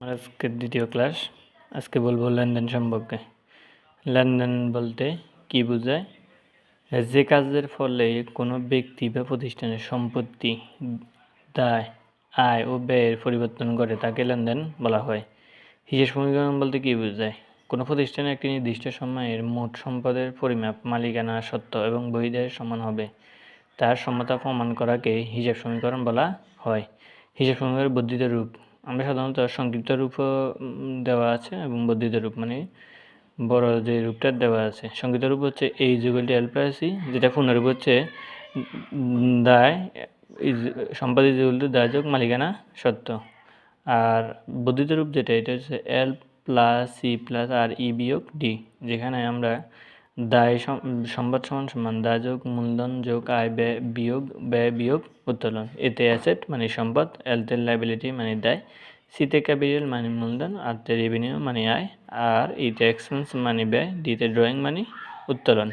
আমার আজকের দ্বিতীয় ক্লাস। আজকে বলবো লেনদেন সম্পর্কে। লেনদেন বলতে কি বোঝায়? যে কাজের ফলে কোনো ব্যক্তি বা প্রতিষ্ঠানের সম্পত্তি, দায়, আয় ও ব্যয়ের পরিবর্তন করে তাকে লেনদেন বলা হয়। হিসাব সমীকরণ বলতে কি বোঝায়? কোনো প্রতিষ্ঠানে একটি নির্দিষ্ট সময়ের মোট সম্পদের পরিমাপ মালিকানা, সত্ত্ব এবং বহির্দায়ের সমান হবে, তার সমতা প্রমাণ করাকে হিসাব সমীকরণ বলা হয়। হিসাব সমীকরণের বর্ধিত রূপ। আমরা সাধারণত সংক্ষিপ্ত রূপও দেওয়া আছে এবং বর্ধিত রূপ মানে বড় যে রূপটা দেওয়া আছে। সংক্ষিপ্ত রূপ হচ্ছে A=L+C, যেটা পূর্ণরূপ হচ্ছে দায় সম্পদ দায় যোগ মালিকানা সত্ত্ব। আর বর্ধিত রূপ যেটা, এটা হচ্ছে L+C+RE-D, যেখানে আমরা দায় সম্পদ সমান দায় যোগ মূলধন যোগ আয় ব্যয় বিয়োগ উত্তোলন। এতে অ্যাসেট মানে সম্পদ, এলতে লাইবিলিটি মানে দায়, সিতে ক্যাপিটাল মানে মূলধন, আরতে রেভিনিউ মানে আয়, আর ইতে এক্সপেন্স মানে ব্যয়, ডিতে ড্রয়িং মানে উত্তোলন।